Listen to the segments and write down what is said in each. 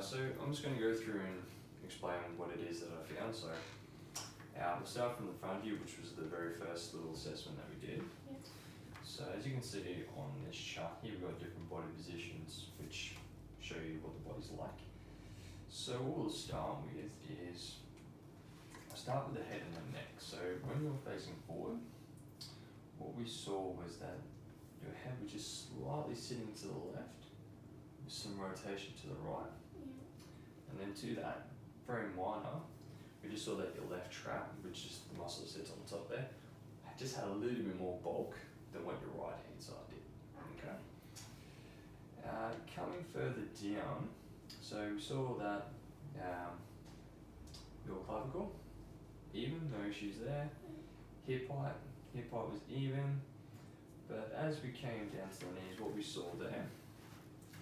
So I'm just going to go through and explain what it is that I found. So we'll start from the front view, which was the very first little assessment that we did. Yep. So as you can see on this chart here, we've got different body positions which show you what the body's like. So what we'll start with is, I'll start with the head and the neck. So when you're facing forward, what we saw was that your head was just slightly sitting to the left, with some rotation to the right. Yeah. And then to that, very minor, we just saw that your left trap, which is the muscle that sits on the top there, just had a little bit more bulk than what your right hand side did. Okay. Coming further down, so we saw that your clavicle, even, no issues there. Hip height was even, but as we came down to the knees, what we saw there,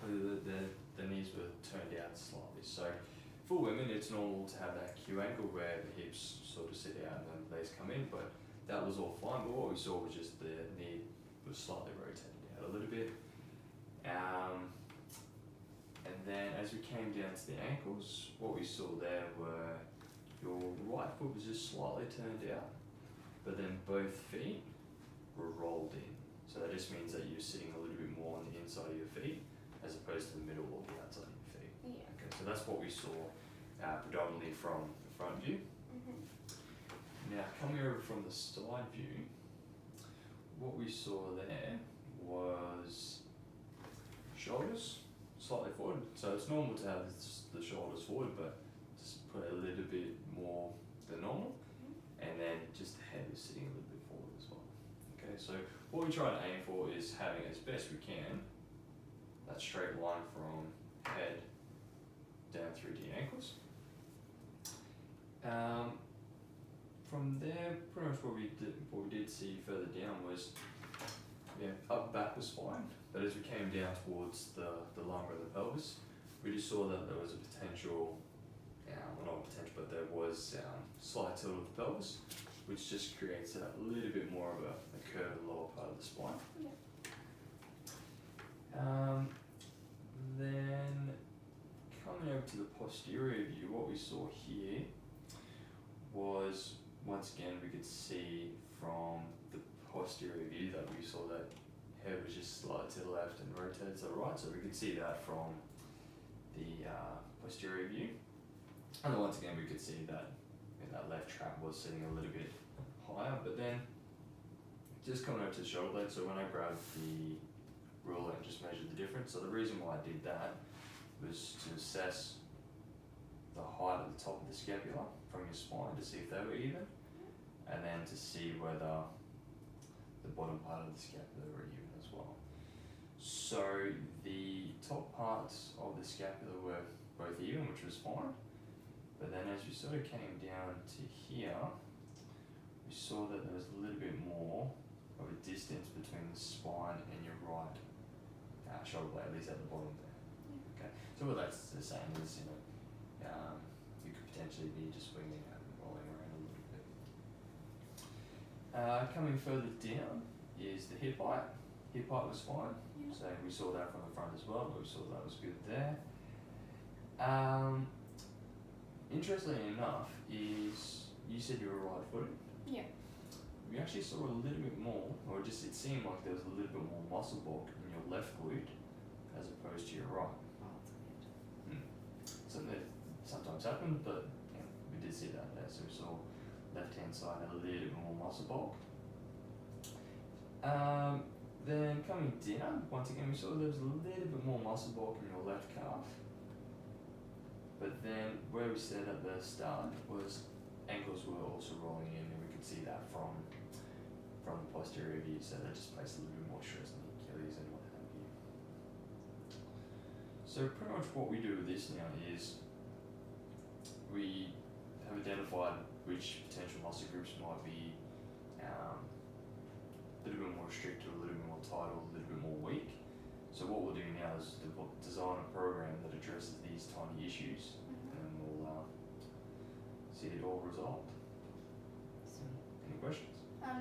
the knees were turned out slightly. So for women, it's normal to have that Q angle where the hips sort of sit out and then the legs come in, but that was all fine. But what we saw was just the knee was slightly rotated out a little bit. And then as we came down to the ankles, what we saw there were your right foot was just slightly turned out, but then both feet were rolled in. So that just means that you're sitting a little bit more on the inside of your feet as opposed to the middle or the outside of your feet. Yeah. Okay, so that's what we saw predominantly from the front view. Mm-hmm. Now coming over from the side view, what we saw there was shoulders slightly forward. So it's normal to have the shoulders forward, but just put a little bit more than normal. And then just the head is sitting a little bit forward as well. Okay, so what we try to aim for is having, as best we can, that straight line from head down through to your ankles. From there, pretty much what we did see further down was, up back was fine, but as we came down towards the lumbar of the pelvis, we just saw that there was a potential, well not potential, but there was slight tilt of the pelvis, which just creates a little bit more of a curve in the lower part of the spine. Yeah. Then coming over to the posterior view, what we saw here was, once again, we could see from the posterior view that we saw that head was just slightly to the left and rotated to the right, so we could see that from the posterior view. And then once again, we could see that that left trap was sitting a little bit higher, but then just coming over to the shoulder blade, so when I grabbed the ruler and just measured the difference, so the reason why I did that was to assess the height at the top of the scapula from your spine to see if they were even, and then to see whether the bottom part of the scapula were even as well. So the top parts of the scapula were both even, which was fine, but then as we sort of came down to here, we saw that there was a little bit more of a distance between the spine and your right shoulder blade, at least at the bottom there. Okay, so what that's saying is, you could potentially be just swinging out and rolling around a little bit. Coming further down is the hip height. Hip height was fine, so we saw that from the front as well, but we saw that was good there. Interestingly enough, is you said you were right-footed. Yeah. We actually saw a little bit more, or just it seemed like there was a little bit more muscle bulk in your left glute as opposed to your right. Oh, that's weird. Something that sometimes happens, but we did see that there. So we saw left-hand side had a little bit more muscle bulk. Then coming down, once again, we saw there was a little bit more muscle bulk in your left calf. But then where we said at the start was ankles were also rolling in, and we could see that from the posterior view, so that just placed a little bit more stress on the Achilles and what have you. So pretty much what we do with this now is we have identified which potential muscle groups might be a little bit more restricted, a little bit more tight, or a little bit more weak. So what we'll do now is design a program that addresses these tiny issues, and we'll see it all resolved. Any questions? No.